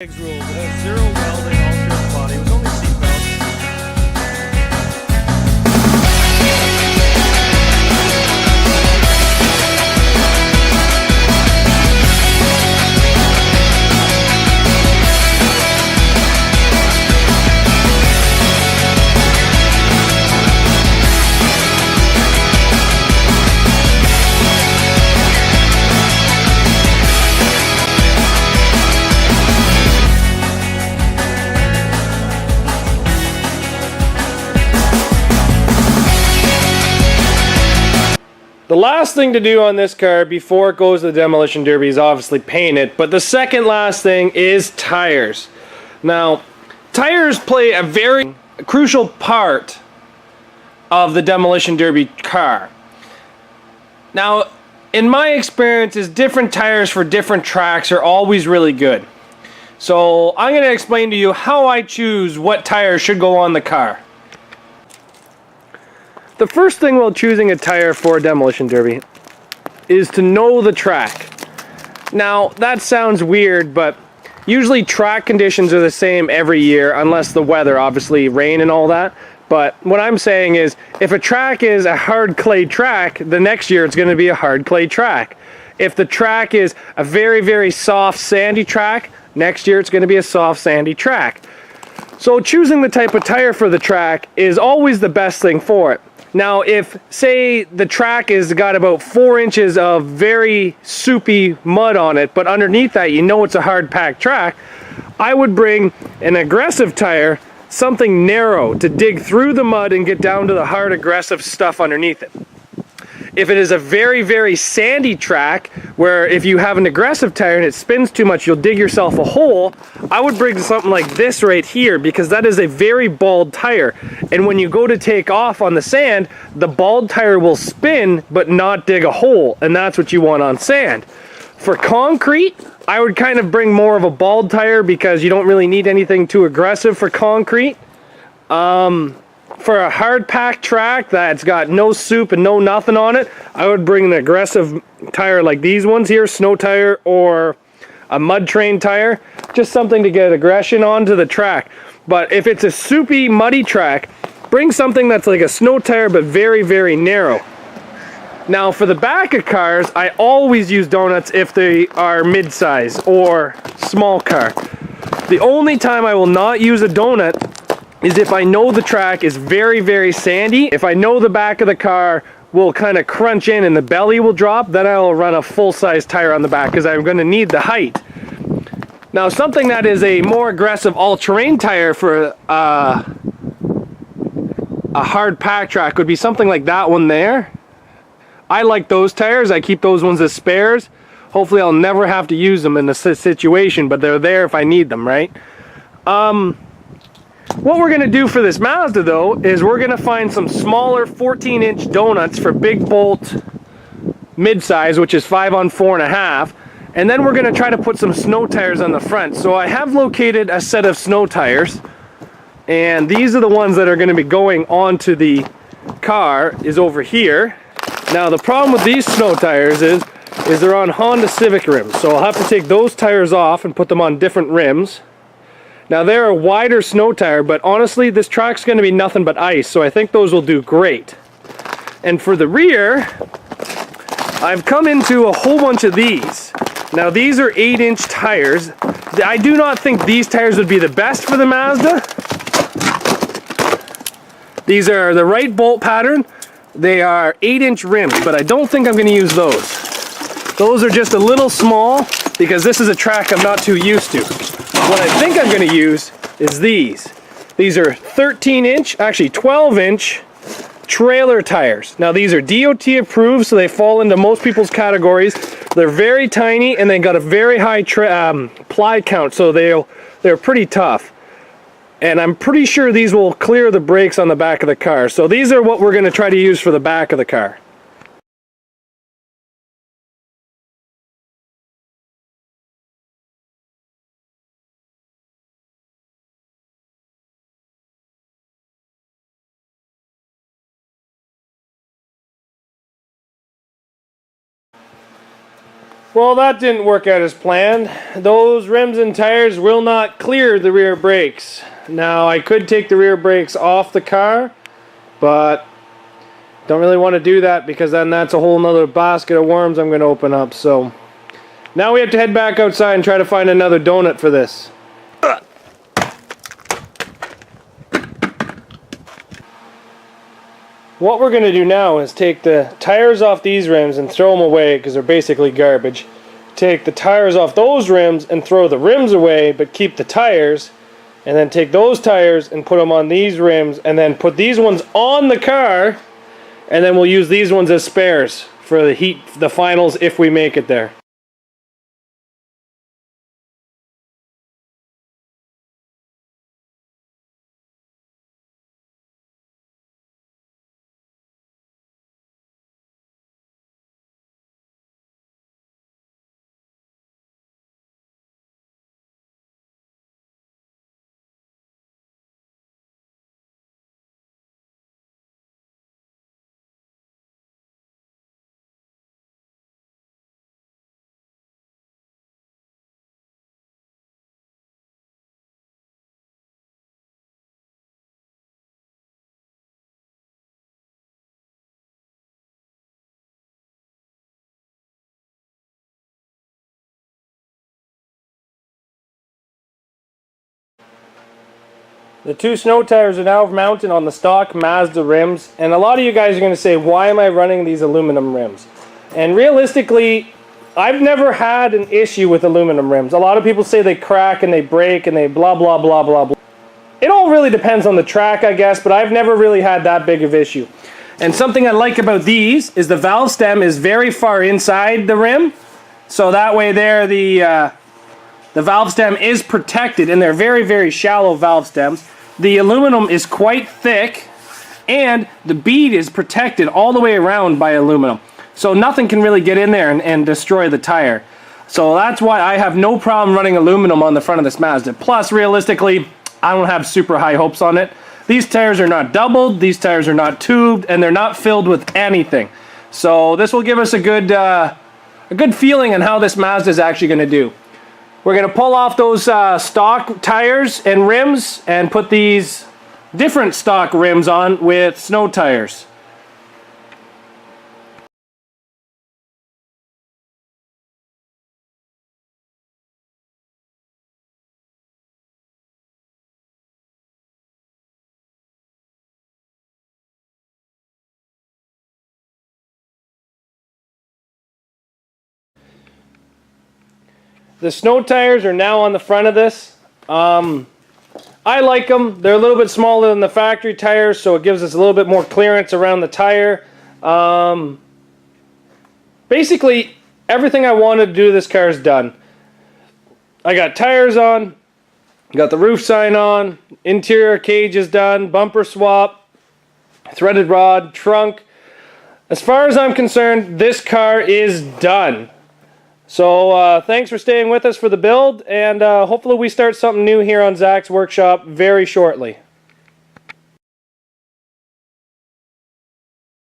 Rules. It has zero welding, alternate body. It was only seatbelts. The last thing to do on this car before it goes to the demolition derby is obviously paint it, but the second last thing is tires. Now, tires play a very crucial part of the demolition derby car. Now, in my experience, different tires for different tracks are always really good. So I'm going to explain to you how I choose what tires should go on the car. The first thing while choosing a tire for a demolition derby is to know the track. Now, that sounds weird, but usually track conditions are the same every year, unless the weather, obviously rain and all that. But what I'm saying is, if a track is a hard clay track, the next year it's going to be a hard clay track. If the track is a very, very soft sandy track, next year it's going to be a soft sandy track. So choosing the type of tire for the track is always the best thing for it. Now, if, say, the track has got about 4 inches of very soupy mud on it, but underneath that you know it's a hard packed track, I would bring an aggressive tire, something narrow, to dig through the mud and get down to the hard aggressive stuff underneath it. If it is a very, very sandy track, where if you have an aggressive tire and it spins too much, you'll dig yourself a hole, I would bring something like this right here, because that is a very bald tire. And when you go to take off on the sand, the bald tire will spin, but not dig a hole. And that's what you want on sand. For concrete, I would kind of bring more of a bald tire, because you don't really need anything too aggressive for concrete. For a hard packed track that's got no soup and no nothing on it, I would bring an aggressive tire like these ones here, snow tire or a mud train tire, just something to get aggression onto the track. But if it's a soupy, muddy track, bring something that's like a snow tire but very, very narrow. Now for the back of cars, I always use donuts if they are mid-size or small car. The only time I will not use a donut is if I know the track is very, very sandy. If I know the back of the car will kind of crunch in and the belly will drop, then I'll run a full-size tire on the back, because I'm going to need the height. Now, something that is a more aggressive all-terrain tire for a hard pack track would be something like that one there. I like those tires. I keep those ones as spares. Hopefully I'll never have to use them in this situation, but they're there if I need them, right? What we're going to do for this Mazda, though, is we're going to find some smaller 14-inch donuts for big bolt mid-size, which is 5 on 4.5, and then we're going to try to put some snow tires on the front. So I have located a set of snow tires, and these are the ones that are going to be going onto the car, is over here. Now the problem with these snow tires is they're on Honda Civic rims, so I'll have to take those tires off and put them on different rims. Now they're a wider snow tire, but honestly this track's going to be nothing but ice, so I think those will do great. And for the rear, I've come into a whole bunch of these. Now these are 8-inch tires. I do not think these tires would be the best for the Mazda. These are the right bolt pattern. They are 8-inch rims, but I don't think I'm going to use those. Those are just a little small, because this is a track I'm not too used to. What I think I'm going to use is these. These are 13-inch, actually 12-inch trailer tires. Now these are DOT approved, so they fall into most people's categories. They're very tiny and they got a very high ply count, so they're pretty tough. And I'm pretty sure these will clear the brakes on the back of the car. So these are what we're going to try to use for the back of the car. Well, that didn't work out as planned. Those rims and tires will not clear the rear brakes. Now, I could take the rear brakes off the car, but don't really want to do that because then that's a whole nother basket of worms I'm going to open up. So now we have to head back outside and try to find another donut for this. What we're going to do now is take the tires off these rims and throw them away because they're basically garbage. Take the tires off those rims and throw the rims away, but keep the tires. And then take those tires and put them on these rims, and then put these ones on the car, and then we'll use these ones as spares for the finals if we make it there. The two snow tires are now mounted on the stock Mazda rims, and a lot of you guys are going to say, why am I running these aluminum rims? And realistically, I've never had an issue with aluminum rims. A lot of people say they crack and they break and they blah blah blah blah blah. It all really depends on the track, I guess, but I've never really had that big of issue. And something I like about these is the valve stem is very far inside the rim, so that way there the valve stem is protected, and they're very, very shallow valve stems. The aluminum is quite thick, and the bead is protected all the way around by aluminum. So nothing can really get in there and destroy the tire. So that's why I have no problem running aluminum on the front of this Mazda. Plus, realistically, I don't have super high hopes on it. These tires are not doubled, these tires are not tubed, and they're not filled with anything. So this will give us a good feeling on how this Mazda is actually going to do. We're going to pull off those stock tires and rims and put these different stock rims on with snow tires. The snow tires are now on the front of this. I like them. They're a little bit smaller than the factory tires, so it gives us a little bit more clearance around the tire. Basically, everything I wanted to do to this car is done. I got tires on, got the roof sign on, interior cage is done, bumper swap, threaded rod, trunk. As far as I'm concerned, this car is done. So thanks for staying with us for the build, and hopefully we start something new here on Zach's Workshop very shortly.